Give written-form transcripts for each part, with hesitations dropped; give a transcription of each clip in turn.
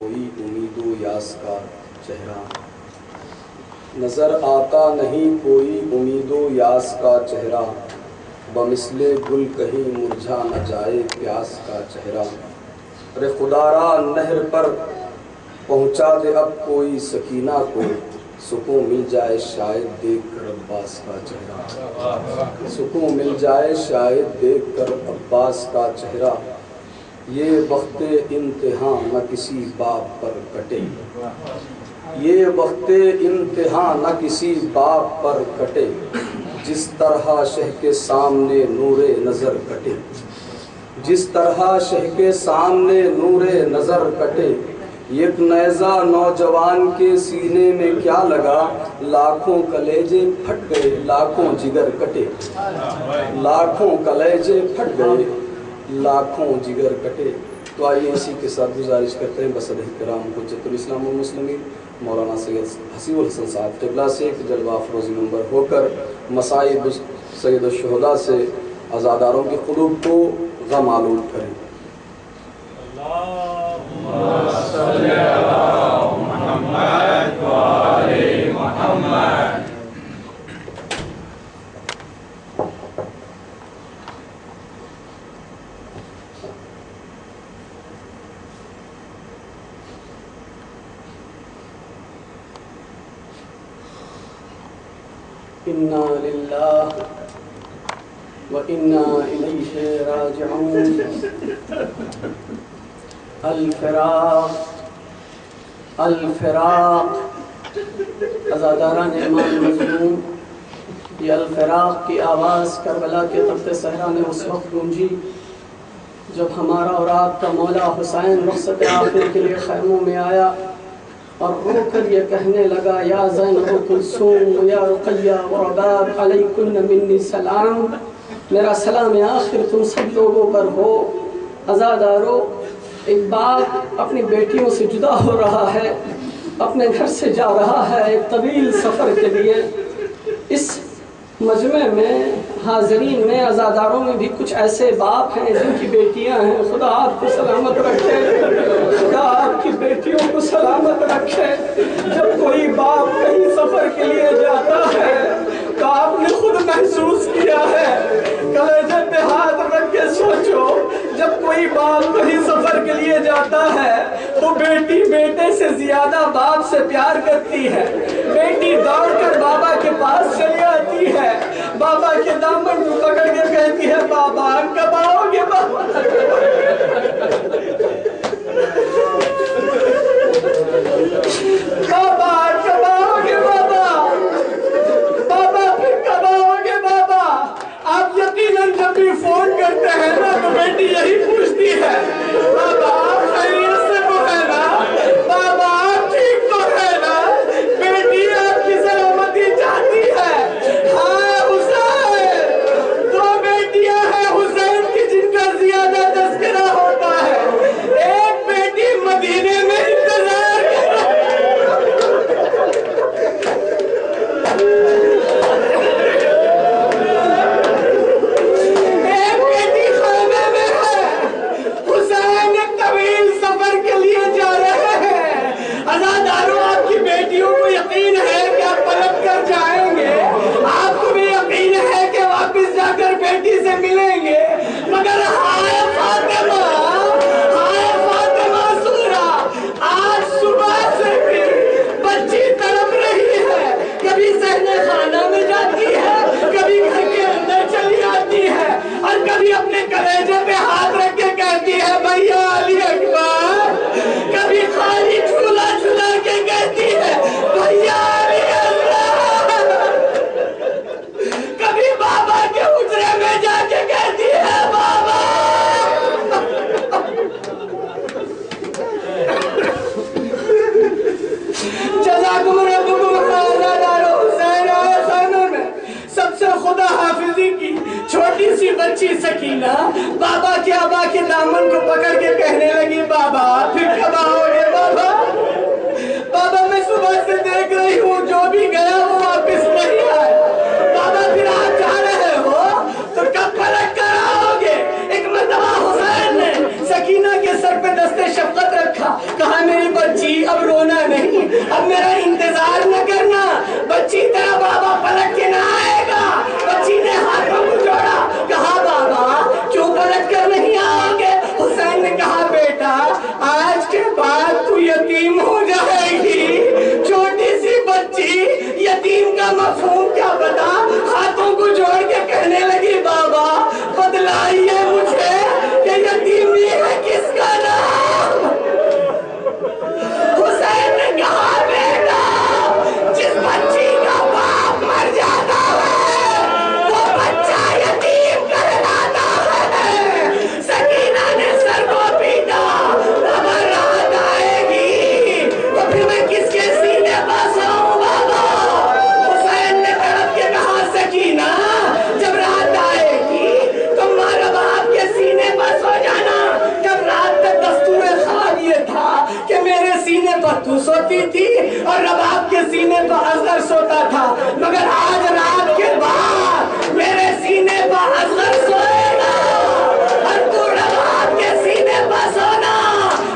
کوئی امید و یاس کا چہرہ نظر آتا نہیں، کوئی امید و یاس کا چہرہ بمثل گل کہیں مرجھا نہ جائے پیاس کا چہرہ۔ ارے خدا را نہر پر پہنچا دے اب کوئی سکینہ کو، سکون مل جائے شاید دیکھ کر عباس کا چہرہ، سکون مل جائے شاید دیکھ کر عباس کا چہرہ۔ یہ وقت امتحان نہ کسی باپ پر کٹے، یہ وقت امتحان نہ کسی باپ پر کٹے، جس طرح شہ کے سامنے نور نظر کٹے، جس طرح شہ کے سامنے نور نظر کٹے۔ ایک نیزہ نوجوان کے سینے میں کیا لگا، لاکھوں کلیجے پھٹ گئے لاکھوں جگر کٹے، لاکھوں کلیجے پھٹ گئے لاکھوں جگر کٹے۔ تو آئیے اسی کے ساتھ گزارش کرتے ہیں بصدر کرام حجت الاسلام والمسلمین مولانا سید حسیب الحسن صاحب قبلہ سے ایک جلوہ افروزی منبر ہو کر مصائب سید الشہداء سے عزاداروں کے قلوب کو غم آلود کریں۔ اللہم صلی علی محمد و آل محمد۔ انا للہ و انا الیہ راجعون۔ الفراق الفراق، عزاداران امام مظلوم، یہ الفراق کی آواز کربلا کے تخت صحرا میں اس وقت گونجی جب ہمارا اور آپ کا مولا حسین رخصت آخر کے لیے خیموں میں آیا اور رو کر یہ کہنے لگا، یا زینب و کلثوم یا رقیہ و رباب علیکن منی سلام، میرا سلام آخر تم سب لوگوں پر ہو۔ عزادارو، ایک باپ اپنی بیٹیوں سے جدا ہو رہا ہے، اپنے گھر سے جا رہا ہے ایک طویل سفر کے لیے۔ اس مجمع میں حاضرین میں عزاداروں میں بھی کچھ ایسے باپ ہیں جن کی بیٹیاں ہیں، خدا آپ کو سلامت رکھے، خدا آپ کی بیٹیوں کو سلامت رکھے۔ جب کوئی باپ کہیں سفر کے لیے جاتا ہے تو آپ نے خود محسوس کیا ہے، کلیجے پہ ہاتھ رکھ کے سوچو، جب کوئی باپ کہیں سفر کے لیے جاتا ہے تو بیٹی بیٹے سے زیادہ باپ سے پیار کرتی ہے، بیٹی دوڑ کر بابا کے پاس چلی آتی ہے، بابا کے دامن کو پکڑ کے کہتی ہے، بابا کب آؤ گے بابا، بابا کب آؤ گے بابا، بابا پھر کب آؤ گے بابا۔ آپ یقیناً جب بھی فون کرتے ہیں نا تو بیٹی یہی پوچھتی ہے، بابا آپ خیریت سے تو ہے نا، بابا آپ ٹھیک تو ہے نا، بیٹی آپ کی سلامتی چاہتی ہے۔ ہاں حسین، دو بیٹیاں ہیں حسین کی جن کا زیادہ تذکرہ ہوتا ہے، نہیں، اب میرا انتظار نہ کرنا، بچی تیرا بابا پلٹ کے نہ آئے گا۔ بچی نے ہاتھوں کو جوڑا، کہا بابا کیوں پلٹ کر نہیں آؤ گے؟ حسین نے کہا بیٹا آج کے بعد تو یتیم ہو جائے گی۔ چھوٹی سی بچی یتیم کا مفہوم کیا پتا، ہاتھوں کو جوڑ کے کہنے لگی بابا بدلائیے مجھے کہ یتیمی ہے کس کا نام۔ حسین نے کہا بیٹا جس بچی کا باپ مر جاتا ہے وہ بچہ یتیم کہلاتا ہے۔ سکینہ نے سر کو پیٹا، اب رات آئے گی تو پھر میں کس کے سینے پر سوؤں بابا؟ حسین نے تڑپ کے کہا سکینہ جب رات آئے گی تو ماں باپ کے سینے پر سو جانا۔ جب رات تک دستور خواب یہ تھا کہ میرے سینے پر تو سوتی تھی اور رباب کے سینے پر اصغر سوتا تھا، مگر آج رات کے بعد میرے سینے پر اصغر سوئے گا اور تو رباب کے سینے پر سونا۔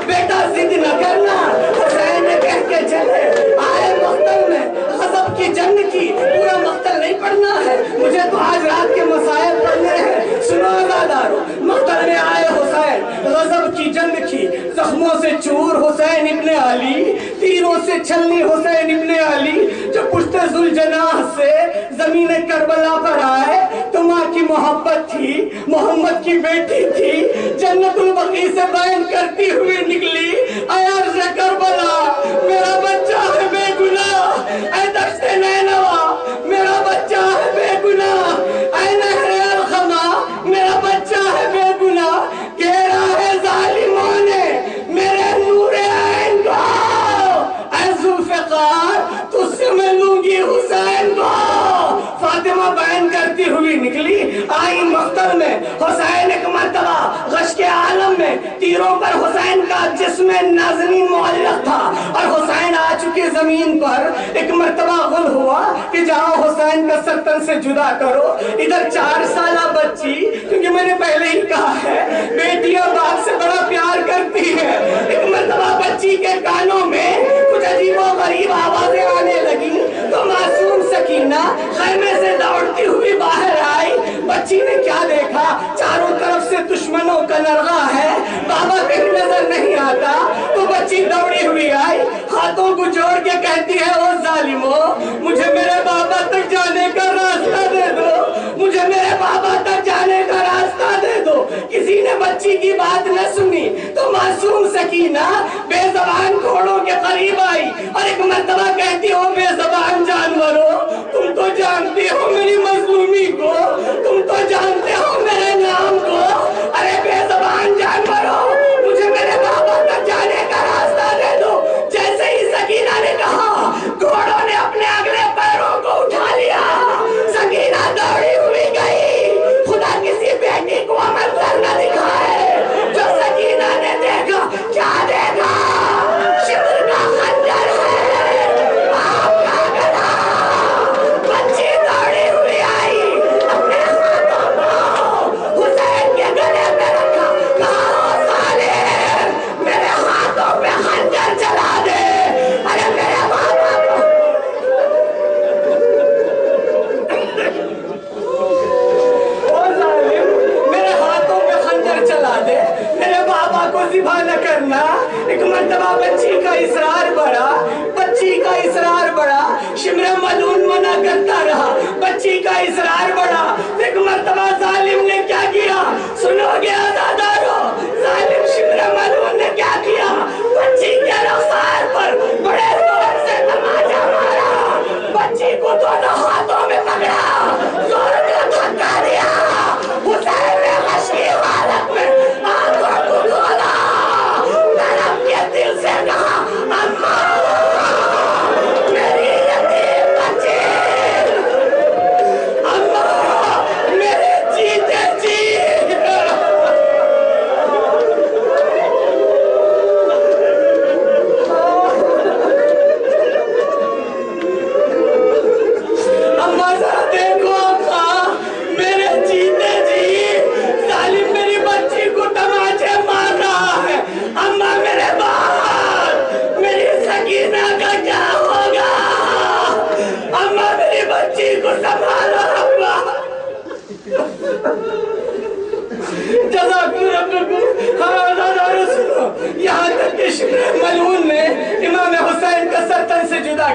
بیٹا ضد نہ کرنا۔ حسین نے کہہ کے چلے آئے مقتل میں غضب کی جنگ کی، پورا مقتل نہیں پڑھنا ہے مجھے تو آج رات کے مسائل پڑھنے ہیں۔ سنو عزادارو، مقتل میں آئے حسین، غضب کی جنگ کی، زخموں سے چور حسین ابن علی، تیروں سے چھلنی حسین ابن علی، جو پشت ذوالجناح سے زمین کربلا پر آئے تو ماں کی محبت تھی، محمد کی بیٹی تھی، جنت البقیع سے بیان کرتی ہوئی نکلی، اے عرض کربلا میرا بچہ ہے بے گناہ، اے دشت نینوا میرا بچہ ہے بے گناہ، اے نہر الخما میرا بچہ ہے بے گناہ، گھیرا ہے ظالموں نے میرے نور عین کو، اے ذوالفقار تجھ سے میں لوں گی حسین کو۔ فاطمہ بیان کرتی ہوئی نکلی، آئی مقتل میں۔ حسین ایک مرتبہ غش کے عالم میں تیروں پر حسین کا جسم نازنین معلق تھا اور حسین آ چکے زمین پر۔ ایک مرتبہ غل ہوا کہ جاؤ حسین کا سر تن سے جدا کرو۔ ادھر 4 سالہ بچی، کیونکہ میں نے پہلے ہی کہا ہے بیٹیاں باپ سے بڑا پیار کرتی ہے، ایک مرتبہ بچی کے کانوں میں کچھ عجیب و غریب آوازیں آنے لگی تو معصوم سکینہ خیمے سے دوڑتی ہوئی باہر آئی۔ بچی نے کیا دیکھا، چاروں طرف سے دشمنوں کا نرغہ ہے، بابا کہیں نظر نہیں آتا، تو بچی دوڑی ہوئی آئی، ہاتھوں کو جوڑ کے کہتی ہے او ظالمو مجھے میرے بابا تک جانے کا راستہ دے دو، مجھے میرے بابا تک جانے کا راستہ دے دو۔ کسی نے بچی کی بات نہ سنی تو معصوم سکینہ بے زبان گھوڑوں کے قریب آئی اور ایک مرتبہ کہتی ہو بے زبان جانوروں تم تو جانتے ہو میری مظلومی کو، تم تو جانتے ہو میرے نام کو، ارے بے زبان جانوروں مجھے میرے بابا تک جانے کا راستہ دے دو۔ جیسے ہی سکینہ نے کہا گھوڑوں نے اپنے اگلے پیروں کو اٹھا لیا، سکینہ دوڑی ہوئی گئی۔ خدا کسی بیٹی کو عمل کرنا دکھائے۔ جو سکینہ نے دیکھا کیا دیکھا،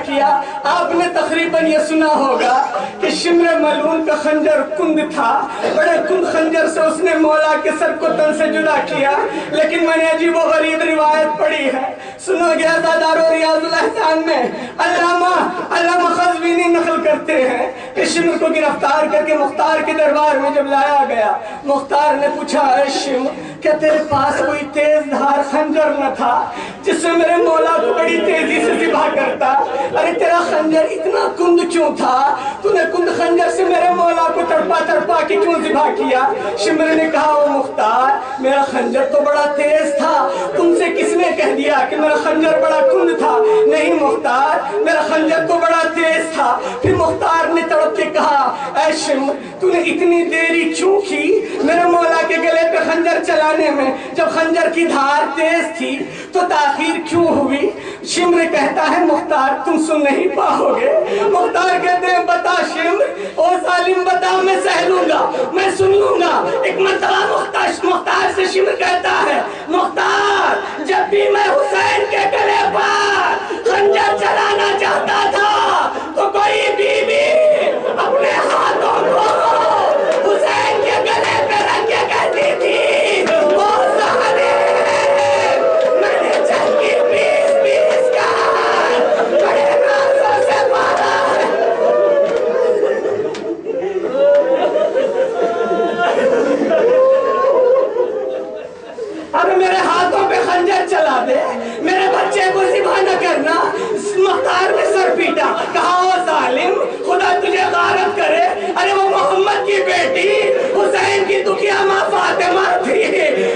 کیا. آپ نے تقریباً یہ سنا ہوگا کہ شمر ملعون کا خنجر کند تھا, بڑے کند خنجر سے اس نے مولا کے سر کو تن سے جدا کیا. لیکن میں نے عجیب و غریب روایت پڑھی ہے, سنو گے عزادار و ریاض الاحسان میں علامہ قزوینی نقل کرتے ہیں کہ شمر کو گرفتار کر کے مختار کے دربار میں جب لایا گیا, مختار نے پوچھا, اے شمر کیا تیرے پاس کوئی تیز دھار خنجر نہ تھا جس سے میرے مولا کو بڑی تیزی سے ذبح کرتا؟ ارے تیرا خنجر اتنا کند کیوں تھا, تو نے کند خنجر سے میرے مولا کو تڑپا تڑپا کے کیوں ذبح کیا؟ شمر نے کہا, او مختار, میرا خنجر تو بڑا تیز تھا, تم سے کس نے کہہ دیا کہ میرا خنجر بڑا کند تھا؟ نہیں مختار, میرا خنجر تو بڑا تیز تھا. پھر مختار نے تڑپ کے کہا, اے شمر تو نے اتنی دیری کیوں کی میرے مولا کے گلے پہ خنجر چلانے میں؟ جب خنجر کی دھار تیز تھی تو تاخیر کیوں ہوئی؟ شمر کہتا ہے, مختار تم سن نہیں پاؤ گے. مختار کہتے ہیں, بتا شمر, او ظالم بتا, میں سہ لوں گا, میں سن لوں گا. ایک مرتبہ مختار سے شمر کہتا ہے, مختار جب بھی میں حسین کے گلے پر خنجر چلانا چاہتا تھا تو کوئی بیوی اپنے ہاتھوں کو حسین کے گلے پہ رکھ کے کہتی تھی, او ظالم, میں نے چل کی 20 کا بڑے نازوں سے پالا ہے. اب میرے ہاتھوں پہ خنجر چلا دے, میرے بچے کو ذبح نہ کرنا. مختار نے سر پیٹا, کہا, او ظالم, خدا تجھے غارت کرے. ارے وہ محمد کی بیٹی حسین کی دکھیا ماں فاطمہ تھی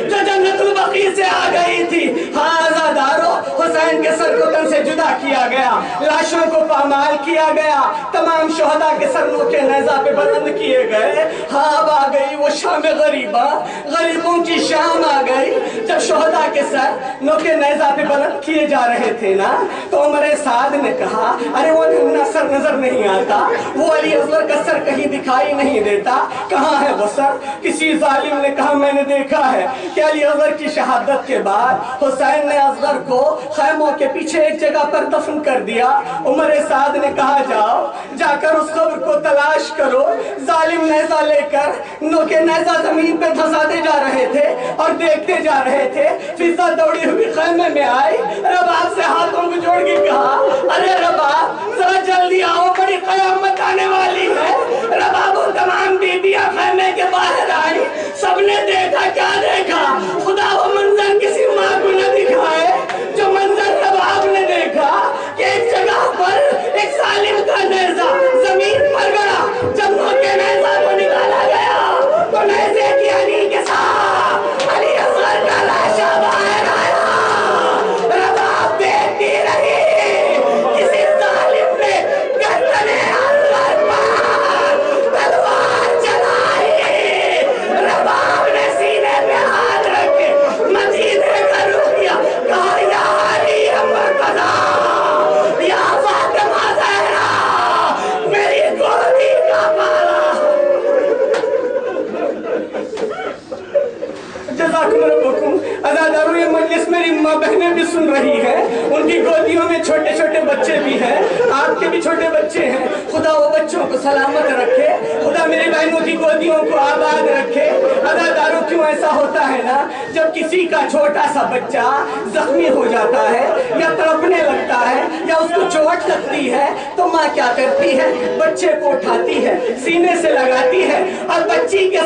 جو جنت البقیع سے آ گئی تھی. ہاں عزادارو, حسین کے سر کو تن سے جدا کیا گیا, لاشوں کو پامال کیا گیا, تمام شہداء کے سر نوکے نیزہ پہ بلند کیے گئے. ہاں اب آ گئی وہ شام غریبہ, غریبوں کی شام آ گئی. جب شہداء کے سر نوکے نیزہ پہ بلند کیے جا رہے تھے نا, تو عمر سعد نے کہا, ارے وہ سر نظر نہیں آتا, وہ علی اصغر کا سر کہیں دکھائی نہیں دیتا, کہاں ہے وہ سر؟ کسی ظالم نے کہا, میں نے دیکھا ہے کہ علی اصغر کی شہادت کے بعد حسین نے اصغر کو خیموں کے پیچھے ایک جگہ پر دفن کر دیا. عمر سعد نے کہا, جاؤ جا کر اس قبر کو تلاش کرو. ظالم نیزہ لے کر نوکے نیزہ زمین پہ دھساتے جا رہے تھے اور دیکھتے جا رہے تھے. فضا دوڑی ہوئی خیمے میں آئی, رباب سے ہاتھوں کو جوڑ کے کہا, ارے رباب ذرا جلدی آؤ, بڑی قیامت آنے والی ہے. رباب و تمام بیبیاں خیمے کے باہر آئی. سب نے دیکھا, کیا دیکھا؟ خدا وہ منظر کسی ماں کو نہ دکھائے جو منظر رباب نے دیکھا کہ ایک جگہ پر ایک ظالم کا نیزہ زمین پر گڑا. جب نوکے نیزہ کو نکالا گیا تو نیزے کی علی کے ساتھ علی اصغر کا لاشا باہر آیا. رباب دیکھتی رہی, کسی ظالم نے گردن اصغر پر تلوار چلائی. رباب نے سینے پہ ہاتھ رکھے مدینے کا رخ کیا, کہا, یا علی مرتضیٰ, یا فاطمہ زہرا, میری گودی کا پالا. جزاکم ربکم. عزادارو, یہ مجلس میری ماں بہنیں بھی سن رہی ہیں, ان کی گودیوں میں چھوٹے چھوٹے بچے بھی ہیں, آپ کے بھی چھوٹے بچے ہیں. خدا وہ بچوں کو سلامت رکھے, خدا میری بہنوں کی گودیوں کو آباد رکھے. عزادارو, کیوں ایسا ہوتا ہے نا, جب کسی کا چھوٹا سا بچہ زخمی ہو جاتا ہے یا تڑپنے لگتا ہے یا اس کو چوٹ لگتی ہے تو ماں کیا کرتی ہے, بچے کو اٹھاتی ہے, سینے سے لگاتی ہے اور بچے کے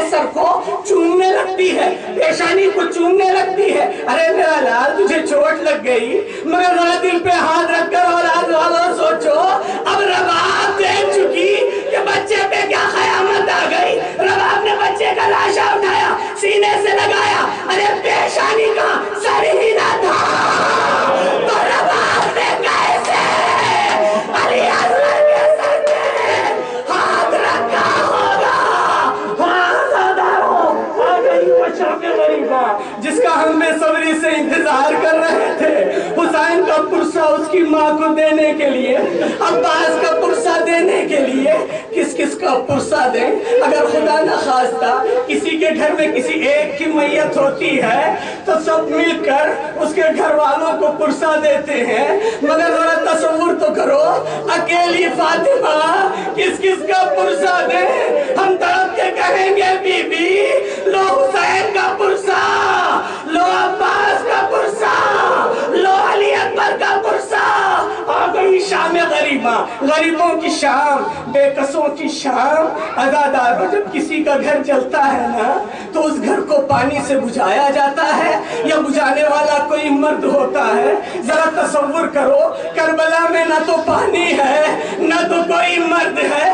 سر کو چومنے لگتی ہے, پیشانی کو چومنے لگتی ہے. ارے میرا لال, تجھے چوٹ لگ گئی, مگر ذرا دل پہ ہاتھ رکھ کر اولاد والوں سوچو, اب رباب دیکھ چکی کہ بچے پہ کیا قیامت آ گئی. رباب نے بچے کا لاشا اٹھایا, سینے سے لگایا, ارے پیشانی کا سر ہی نہ تھا, تو رباب نے کیسے علی اصغر کے سر پہ ہاتھ رکھا ہوگا؟ جس کا ہم بے صبری سے انتظار کر رہے تھے, حسین کا پرسہ اس کی ماں کو دینے کے لیے, عباس کا پرسہ پرسہ دینے کے لیے کس کس کا پرسہ دیں؟ اگر خدا نہ خواستہ کسی کے گھر میں کسی ایک کی میت ہوتی ہے تو سب مل کر اس کے گھر والوں کو پرسہ دیتے ہیں، مگر ذرا تصور تو کرو اکیلی فاطمہ کس کس کا پرسہ دیں؟ ہم تڑپ کے کہیں گے بی بی لو حسین کا پرسہ، لو عباس کا پرسہ، لو علی اکبر کا پرسہ۔ آ گئی شام غریبہ، غریبوں کی شام، بے کسوں کی شام۔ عزاداروں جب کسی کا گھر جلتا ہے نا تو اس گھر کو پانی سے بجھایا جاتا ہے یا بجھانے والا کوئی مرد ہوتا ہے؟ ذرا تصور کرو، کربلا میں نہ تو پانی ہے نہ تو کوئی مرد ہے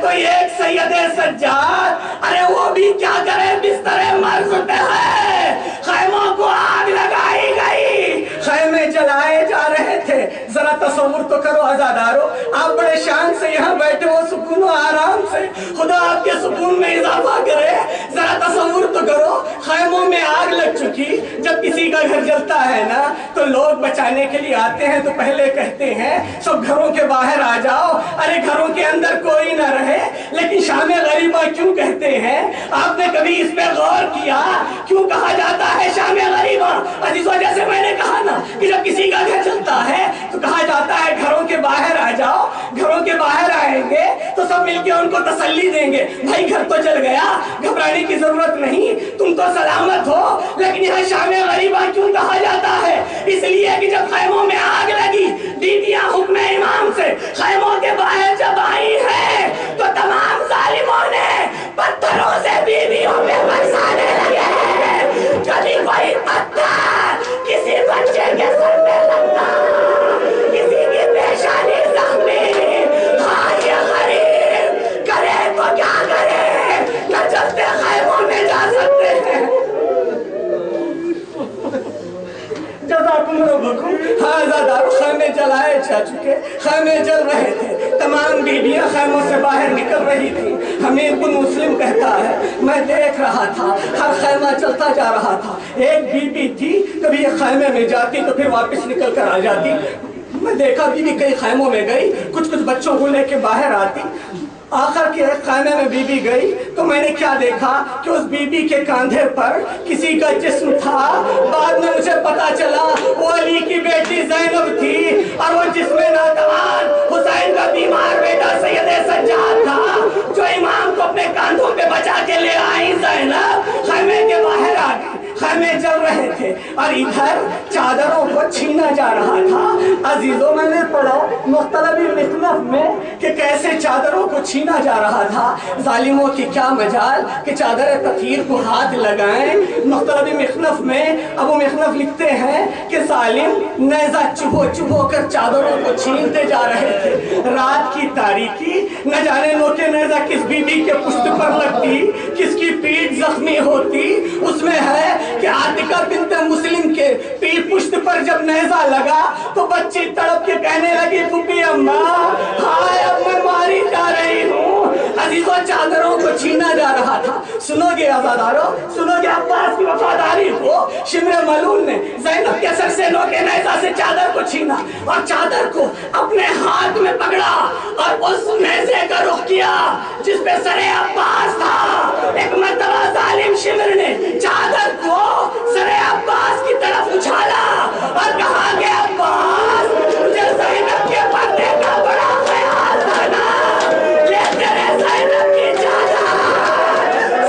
تو ایک سید سجاد، ارے وہ بھی کیا کرے بستر مرض پہ ہے۔ خیموں کو آگ لگائی گئی، خیمے جلائے جا رہے تھے۔ ذرا تصور تو کرو عزادارو، آپ بڑے شان سے یہاں بیٹھے ہو سکون و آرام سے، خدا آپ کے سکون میں اضافہ کرے۔ ذرا تصور تو کرو خیموں میں آگ لگ چکی۔ جب کسی کا گھر جلتا ہے نا تو لوگ بچانے کے لیے آتے ہیں تو پہلے کہتے ہیں سب گھروں کے باہر آ جاؤ، ارے گھروں کے اندر کوئی نہ رہے۔ لیکن شام غریبہ کیوں کہتے ہیں؟ آپ نے کبھی اس پہ غور کیا کیوں کہا جاتا ہے شام غریبہ؟ عزیزو جیسے میں نے کہا نا کہ جب کسی کا گھر چلتا ہے تو کہا جاتا ہے گھروں کے باہر آ جاؤ۔ گھروں کے باہر آئیں گے تو سب مل کے ان کو تسلی دیں گے، بھائی گھر تو جل گیا، گھبرانے کی ضرورت نہیں، تم تو سلامت ہو۔ لیکن یہاں شام غریبہ کیوں کہا جاتا ہے؟ اس لیے کہ جب خیموں میں آگ لگی، بیویاں حکم امام سے خیموں کے باہر جب آئی ہیں تو تمام ظالموں نے پتھروں سے بیویوں پہ برسانے لگے۔ کبھی کوئی پتھر کسی بچے کے سر میں لگتا، کسی کی پیشانی زخمی، ہاں یہ غریب کرے تو کیا کرے، نہ چلتے خیموں میں جا سکتے ہیں۔ جزاکم ربکم۔ ہاں زادار خیمے جلائے جا چکے، خیمے جل رہے تھے، تمام بیویاں خیموں سے باہر نکل رہی تھی۔ حمید بن مسلم کہتا ہے میں دیکھ رہا تھا، ہر خیمہ چلتا جا رہا تھا، ایک بی بی تھی کبھی ایک خیمے میں جاتی تو پھر واپس نکل کر آ جاتی۔ میں دیکھا بی بی کئی خیموں میں گئی، کچھ بچوں کو لے کے باہر آتی۔ آخر کے ایک خیمے میں بی بی گئی تو میں نے کیا دیکھا کہ اس بی بی کے کاندھے پر کسی کا جسم تھا۔ بعد میں مجھے پتا چلا وہ علی کی بیٹی زینب تھی اور وہ جسم ناتوان حسین کا بیمار بیٹا سید سجاد تھا جو امام کو اپنے کاندھوں پہ بچا کے لے آئی۔ زینب خیمے کے باہر آ گئی، خیمے جل رہے تھے اور ادھر چادروں کو چھینا جا رہا تھا۔ عزیزوں میں نے پڑھا مختلف مخنف میں کہ کیسے چادروں کو چھینا جا رہا تھا۔ ظالموں کی کیا مجال کہ چادر تطہیر کو ہاتھ لگائیں۔ مختلف مخنف میں ابو مخنف لکھتے ہیں کہ ظالم نیزہ چبھو چبھو کر چادروں کو چھینتے جا رہے تھے۔ رات کی تاریکی، نہ جانے نوکے نیزہ کس بی بی کے پشت پر لگتی، کس کی پیٹھ زخمی ہوتی۔ اس میں ہے کہ عاتقہ بنت مسلم کے پیٹھ پشت پر جب نیزہ لگا تو بچی تڑپ کے کہنے لگی پھپھی اماں ہائے اب میں ماری جا رہی ہوں۔ عزیزوں چادروں کو چھینا جا رہا تھا۔ سنو گے عزادارو، سنو گے عباس کی وفاداری کو۔ شمر ملون نے زینب کے سر سے نوکے نیزہ سے چادر کو چھینا اور چادر کو اپنے ہاتھ میں پکڑا اور اس نیزے کا رخ کیا جس پہ سر عباس تھا۔ ایک مرتبہ ظالم شمر نے چادر کو سر عباس کی طرف اچھالا اور کہا کہ عباس مجھے زینب کے پردے کا بڑا خیال تھا نا، لے تیرے زینب کی چادر۔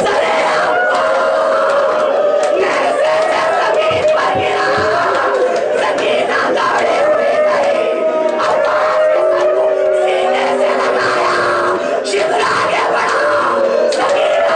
سر عباس نیزے سے زمین پر گرا، سکینہ دوڑی ہوئی گئی، عباس کے سر کو سینے سے لگایا، شمر آگے بڑھا، سکینہ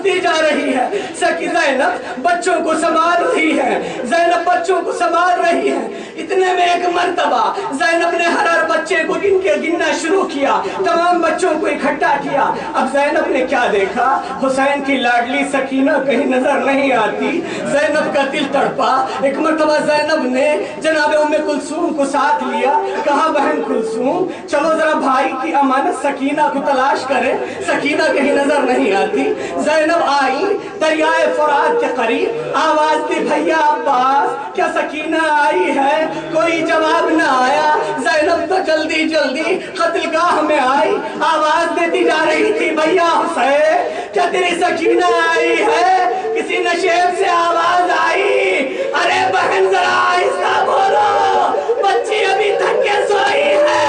اٹھتی جا رہی ہے. زینب بچوں کو سنبھال رہی ہے, زینب بچوں کو سنبھال رہی ہے. اتنے میں ایک مرتبہ زینب نے ہر بچے کو گننا شروع کیا, تمام بچوں کو اکٹھا کیا. اب زینب نے کیا دیکھا, حسین کی لاڈلی سکینہ کہیں نظر نہیں آتی. زینب کا دل تڑپا. ایک مرتبہ زینب نے جناب ام کلثوم کو ساتھ لیا, کہا بہن کلثوم چلو ذرا بھائی کی امانت سکینہ کو تلاش کریں, سکینہ کہیں نظر نہیں آتی. زینب آئی دریائے فرات کے قریب, آواز دی بھیا عباس کیا سکینہ آئی ہے؟ کوئی جواب نہ آیا. زینب تو جلدی جلدی قتل گاہ میں آئی, آواز دیتی جا رہی تھی بھیا حسین کیا تیری سکینہ آئی ہے؟ کسی نشیب سے آواز آئی, ارے بہن ذرا آہستہ بولو, بچی ابھی تھک کے سوئی ہے.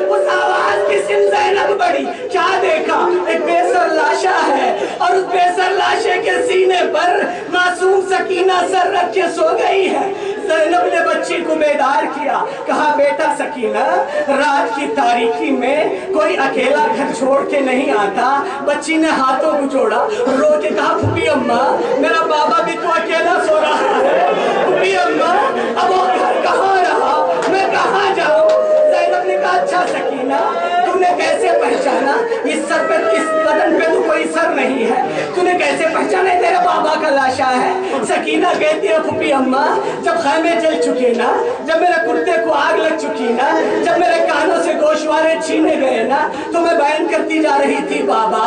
اس آواز کی سن زینب بڑی, کیا دیکھا ایک بے سر لاشا ہے اور اس بے سر لاشے کے سینے پر معصوم سکینہ سر رکھ کے سو گئی ہے. زینب نے بچی کو بیدار کیا, کہا بیٹا سکینہ رات کی تاریکی میں کوئی اکیلا گھر چھوڑ کے نہیں آتا. بچی نے ہاتھوں کو جوڑا, رو کے کہا پھوپھی اماں میرا بابا بھی تو اکیلا سو رہا ہے. پھوپھی اماں اب وہ گھر کہاں رہا, میں کہاں جاؤں؟ زینب نے کہا اچھا سکینہ تم نے کیسے پہچانا اس سر پہ, اس بدن پہ تو کوئی سر نہیں ہے, تم نے کیسے پہچانا تیرا بابا کا لاشا ہے؟ سکینہ کہتی ہے پھوپھی اماں جب خیمے جل چکے نا, جب میرے کرتے کو آگ لگ چکی نا, جب میرے کانوں سے گوشوارے چھینے گئے نا, تو میں بیان کرتی جا رہی تھی بابا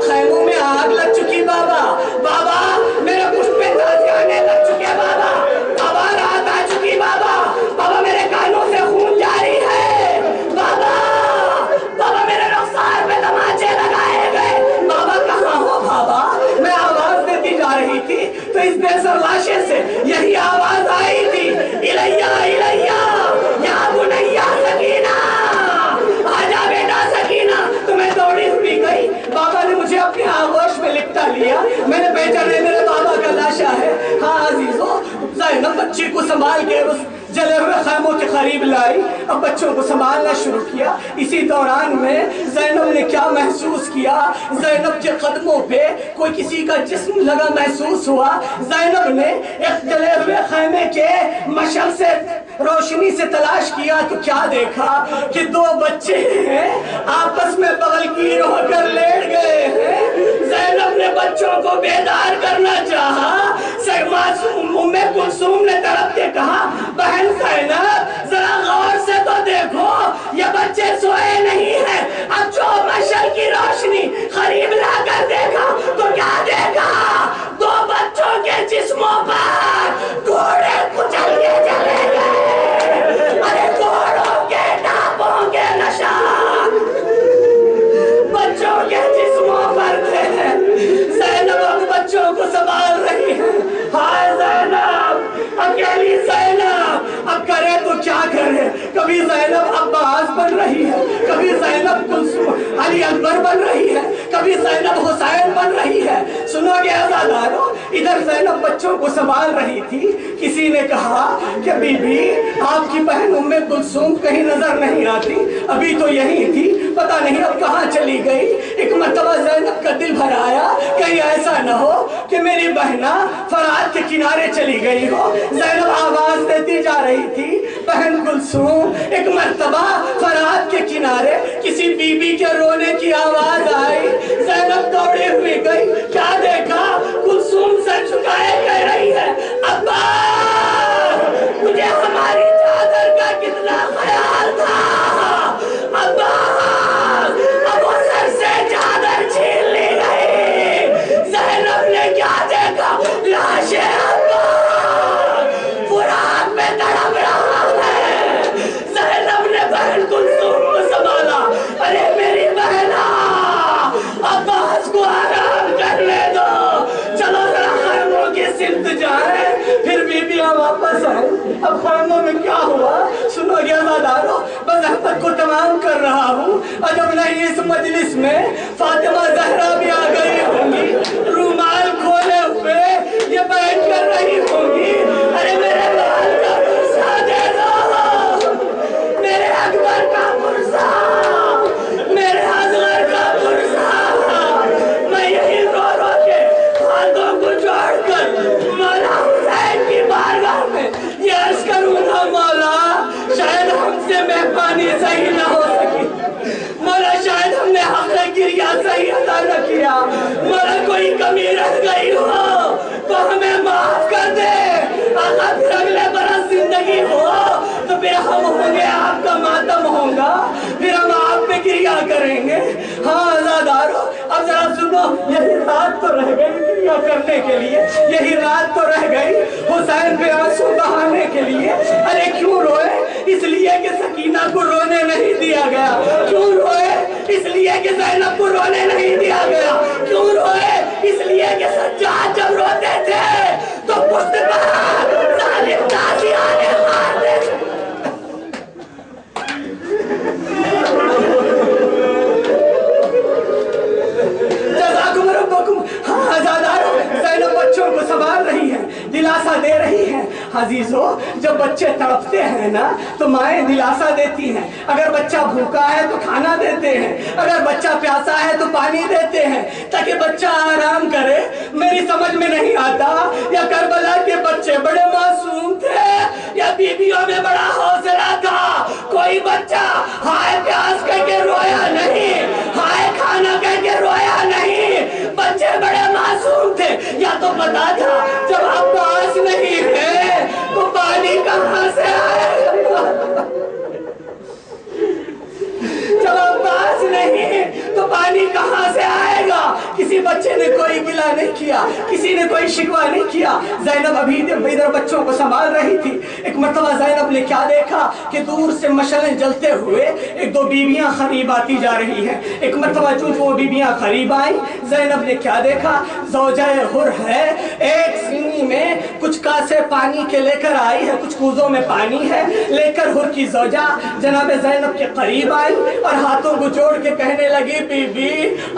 خیموں میں آگ لگ چکی, بابا بابا میرے پشت پہ تازیانے لگ چکے, بابا بابا رات آ چکی, بابا بابا میرے کانوں سے خون جاری ہے, بابا بابا میرے رخسار پہ تماچے لگائے گئے, بابا کہاں ہو بابا؟ میں آواز دیتی جا رہی تھی تو اس بے سر لاشے سے یہی آواز آئی تھی, الیہ الیہ یا بنیا سکینہ, آجا بیٹا سکینہ. تو میں دوڑی ہوئی گئی, بابا نے مجھے اپنے آغوش میں لپٹا لیا, میں نے پہچانا میرے بابا کا لاشا ہے. ہاں عزیزو, زینب بچی کو سنبھال کے اس جلے ہوئے خیموں کے قریب لائی, اب بچوں کو سنبھالنا شروع کیا. اسی دوران میں زینب نے کیا محسوس کیا, زینب کے قدموں پہ کوئی کسی کا جسم لگا محسوس ہوا. زینب نے ایک جلے ہوئے خیمے کے مشعل سے روشنی سے تلاش کیا تو کیا دیکھا کہ دو بچے ہیں آپس میں بغل گیر ہو کر لیٹ گئے ہیں. زینب نے بچوں کو بیدار کرنا چاہا, ام کلثوم نے تڑپ کے کہا بہن زینب ذرا غور سے تو دیکھو یہ بچے سوئے نہیں ہیں. اب جو مشعل کی روشنی قریب لا کر دیکھا تو کیا دیکھا, دو بچوں کے جسموں پر گھوڑے کچل کے چلے گئے. ارے گھوڑوں کے ٹاپوں کے نشان بچوں کے جسموں پر تھے. زینب اب بچوں کو سنبھال رہی ہے. ہائے زینب, اکیلی زینب, اب کرے تو کیا کرے. کبھی زینب عباس بن رہی ہے, کبھی زینب کلثوم علی اکبر بن رہی ہے, کبھی زینب حسین بن رہی ہے. سنو گے عزادارو, ادھر زینب بچوں کو سنبھال رہی تھی. کسی نے کہا کہ بی بی آپ کی بہن ام کلثوم کہیں نظر نہیں آتی, ابھی تو یہی تھی, پتہ نہیں اب کہاں چلی گئی. ایک مرتبہ زینب کا دل بھر آیا, کہیں ایسا نہ ہو کہ میری بہنا فرات کے کنارے چلی گئی ہو. زینب آواز دیتی جا رہی تھی بہن کلثوم. ایک مرتبہ فرات کے کنارے کسی بی بی کے رونے کی آواز آئی. زینب دوڑے ہوئے گئی, کیا دیکھا, کلثوم سر جھکائے کہہ رہی ہے ابا مجھے ہماری چادر کا کتنا خیال تھا, ابا اب وہ سر سے چادر چھین لی گئی. زینب نے کیا دیکھا, لاش ابا فرات میں تڑپ رہا ہے. زینب نے بہن کلثوم کو سنبھالا, ارے میری بہنا عباس کو آرام کرنے دو, چلو ذرا خیموں کی سمت جائیں. پھر بیبیاں واپس آئیں. اب خیموں میں کیا ہوا سنو گے عزادارو, بس احمد کو تمام کر رہا ہوں. عجب نہیں اس مجلس میں فاطمہ زہرا بھی آ گئی ہوں گی, رومال کھولے ہوئے یہ بیٹھ کر رہی ہوں گی. ارے میرے بال کا پرسا دے دو, میرے اکبر کا پرسا, میرے اصغر کا پرسا, میں یہی رو رو کے صحیح نہ ہو سکی مولا، شاید ہم نے حق گریہ صحیح ادا نہ کیا مولا، کوئی کمی رہ گئی ہو تو ہمیں معاف کر دے آقا، پھر اگلے برس زندگی ہو تو پھر ہم ہوں گے، آپ کا ماتم ہوگا، پھر ہم آپ پہ گریہ کریں گے۔ ہاں عزادارو، اب ذرا سنو، یہی رات تو رہ گئی گریہ کرنے کے لیے، یہی رات تو رہ گئی حسین پہ آنسو بہانے کے لیے۔ ارے کیوں روئے؟ اس لیے کہ سکینہ کو رونے نہیں دیا گیا۔ کیوں روئے؟ اس لیے کہ زینب کو رونے نہیں دیا گیا۔ کیوں روئے؟ اس لیے کہ سجاد جب روتے تھے تو پشت پر ظالم تازیانے مارتے تھے۔ جزاکم ربکم۔ ہاں عزادارو، زینب بچوں کو سنبھال رہی ہے، دلاسا دے رہی ہے۔ عزیزو، جب بچے تڑپتے ہیں نا تو مائیں دلاسا دیتی ہیں، اگر بچہ بھوکا ہے تو کھانا دیتے ہیں، اگر بچہ پیاسا ہے تو پانی دیتے ہیں تاکہ بچہ آرام کرے۔ میری سمجھ میں نہیں آتا یا کربلا کے بچے بڑے معصوم تھے یا بیویوں میں بڑا حوصلہ تھا، کوئی بچہ ہائے پیاس کہہ کے رویا نہیں، ہائے کھانا کہہ کے رویا نہیں، بچے بڑے معصوم تھے۔ یا تو پتا تھا جب عباس نہیں ہے تو پانی کہاں سے آئے گا، جب عباس نہیں تو پانی کہاں سے آئے گا۔ کسی بچے نے کوئی گلہ نہیں کیا، کسی نے کوئی شکوہ نہیں کیا۔ زینب ابھی ادھر بچوں کو سنبھال رہی تھی، ایک مرتبہ زینب نے کیا دیکھا کہ دور سے مشعلیں جلتے ہوئے ایک دو بیویاں قریب آتی جا رہی ہیں۔ ایک مرتبہ چونکہ وہ بیویاں قریب آئیں، زینب نے کیا دیکھا، زوجہ حر ہے، ایک سینی میں کچھ کاسے پانی کے لے کر آئی ہے، کچھ کوزوں میں پانی ہے، لے کر حر کی زوجہ جناب زینب کے قریب آئی اور ہاتھوں کو جوڑ کے کہنے لگی، بی بی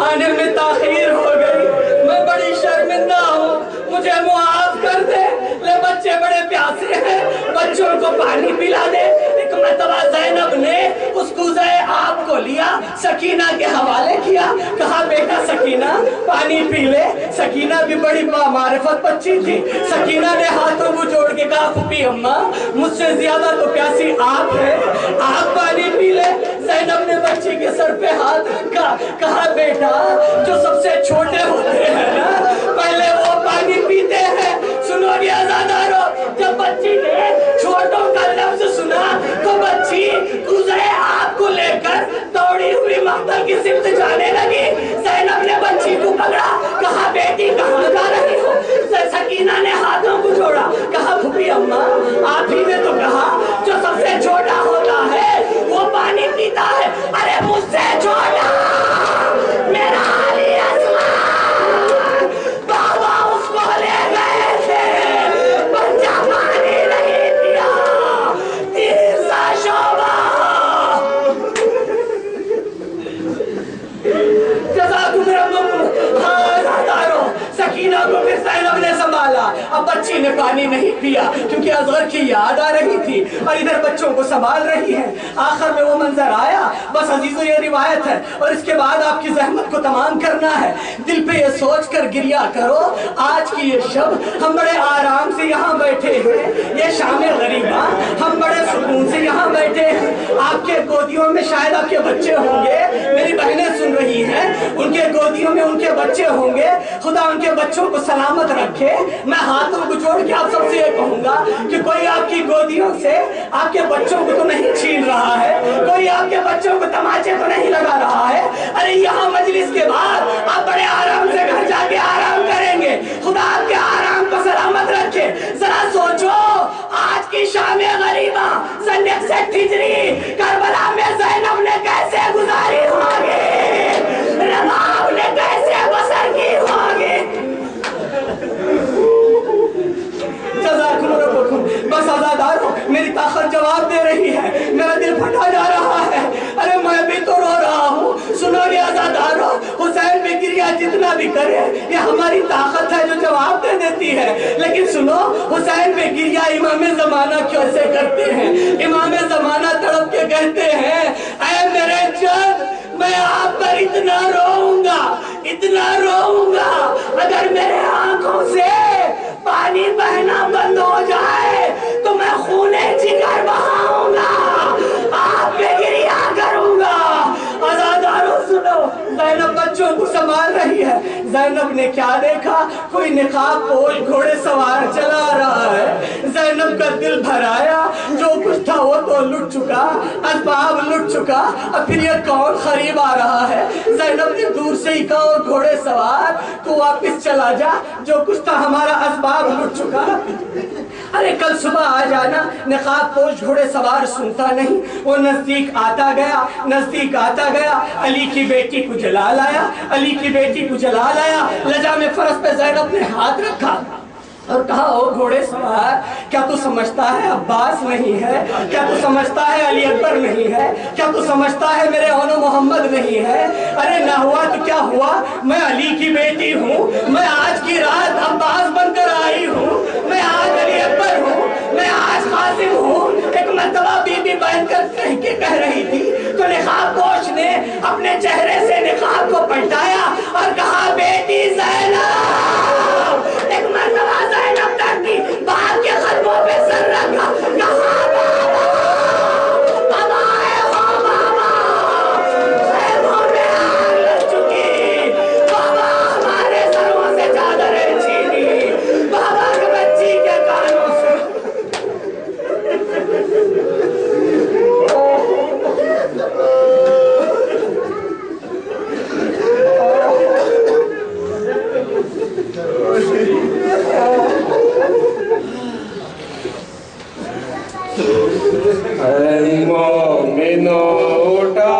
آنے میں تاخیر ہو گئی، میں بڑی شرمندہ ہوں، مجھے معاف کر دے، لے بچے بڑے پیاسے ہیں، بچوں کو پانی پلا دے۔ ایک مرتبہ زینب نے اس کوزہ آب کو لیا، سکینہ کے حوالے کیا، کہا بیٹا سکینہ پانی پی لے۔ سکینہ بھی بڑی معرفت بچی تھی، سکینہ نے ہاتھوں کو جوڑ کے کہا، پھوپھی اماں مجھ سے زیادہ تو پیاسی آپ ہے، آپ پانی پی لے۔ زینب نے بچی کے سر پہ ہاتھ رکھا، کہا بیٹا جو سب سے چھوٹے ہوتے ہیں نا پہلے وہ پانی پیتے ہیں۔ سنو گے عزادارو، جب بچی نے چھوٹوں کا لفظ سنا تو بچی کوزہ آب کو لے کر دوڑی ہوئی مقتل کی سمت جانے لگی۔ زینب نے بچی کو پکڑا، کہا بیٹی کہاں جا رہی ہو؟ سکینہ نے ہاتھوں کو جوڑا، کہا پھوپھی اماں آپ ہی نے تو کہا جو سب سے چھوٹا ہوتا ہے وہ پانی پیتا ہے۔ ارے مجھ سے چھوٹا میرا علی اصغر بابا اس کو لے گئے تھے، بچہ پانی نہیں پیا، تیسرا شعبہ۔ جزاکم ربکم۔ ہاں عزادارو، سکینہ کو پھر زینب نے سنبھالا، اب بچی نے پانی نہیں پیا کیونکہ اصغر کی یاد آ رہی تھی اور ادھر بچوں کو سنبھال رہی ہے۔ آخر میں وہ منظر آیا، بس عزیزو یہ روایت ہے اور اس کے بعد آپ کی زحمت کو تمام کرنا ہے۔ دل پہ یہ سوچ کر گریہ کرو، آج کی یہ شب ہم بڑے آرام سے یہاں بیٹھے ہیں، یہ شام غریباں ہم بڑے سکون سے یہاں بیٹھے ہیں۔ آپ کے گودیوں میں شاید آپ کے بچے ہوں گے، میری بہنیں سن رہی ہیں، ان کے گودیوں میں ان کے بچے ہوں گے، خدا ان کے بچوں کو سلامت رکھے۔ میں ہاتھوں کو جوڑ کے آپ سب سے یہ کہوں گا کہ کوئی آپ کی گودیوں سے آپ کے بچوں کو تو نہیں چھین رہا ہے، کوئی آپ کے بچوں کو تماچے تو نہیں لگا رہا ہے۔ ارے یہاں مجلس کے بعد آپ بڑے آرام سے گھر جا کے آرام کریں گے، خدا آپ کے آرام کو سلامت رکھے۔ ذرا سوچو آج کی شام غریباں سن 61 ہجری کربلا میں زینب نے کیسے گزاری ہوگی، رباب نے کیسے بسر کی ہوگی۔ جزاکم ربکم۔ بس عزادارو، میری طاقت جواب دے رہی ہے، میرا دل پھٹا جا رہا ہے، ارے میں بھی تو رو رہا ہوں۔ سنو گے عزادارو، حسین میں گریہ جتنا بھی کرے یہ ہماری طاقت ہے جو جواب دے دیتی ہے، لیکن سنو حسین میں گریہ امام زمانہ کیوں سے کرتے ہیں؟ امام زمانہ تڑپ کے کہتے ہیں، اے میرے جد میں آپ پر اتنا روؤں گا، اتنا روؤں گا، اگر میرے آنکھوں سے پانی بہنا بند ہو جائے تو میں خون جگر بہاؤں گا۔ آپ پہ گریہ زینب نے کیا دیکھا؟ کوئی نقاب پوش گھوڑے سوار چلا رہا ہے۔ زینب کا دل بھر آیا، جو کچھ تھا وہ تو لٹ چکا، اسباب لٹ چکا، اب پھر یہ کون قریب آ رہا ہے؟ زینب نے دور سے ہی کہا گھوڑے سوار تو واپس چلا جا، جو کچھ تھا ہمارا اسباب لٹ چکا، ارے کل صبح آ جانا۔ نقاب پوش گھوڑے سوار سنتا نہیں، وہ نزدیک آتا گیا، نزدیک آتا گیا، علی کی بیٹی کو جلا لایا، علی کی بیٹی کو جلا لایا۔ لجا میں فرس پہ زینب نے ہاتھ رکھا اور کہا او گھوڑے سوار، کیا تو سمجھتا ہے عباس نہیں ہے؟ کیا تو سمجھتا ہے علی اکبر نہیں ہے؟ کیا تو سمجھتا ہے میرے اونو محمد نہیں ہے؟ ارے نہ ہوا تو کیا ہوا، میں علی کی بیٹی ہوں، میں آج کی رات عباس بن کر آئی ہوں، میں آج علی اکبر ہوں، میں آج قاسم ہوں۔ ایک مرتبہ بی بی بہن کر کہہ رہی تھی تو نقاب پوش نے اپنے چہرے سے نقاب کو پلٹایا اور کہا بیٹی زینب۔ ایک مرتبہ زینب تکی باپ کے قدموں پہ سر رکھا، کہا بابا، بابا اے ہو بابا، خیموں میں آگ لگ چکی، بابا ہمارے سروں سے چادریں چھینی، بابا کے بچی کے کانوں سے مومنو اٹھا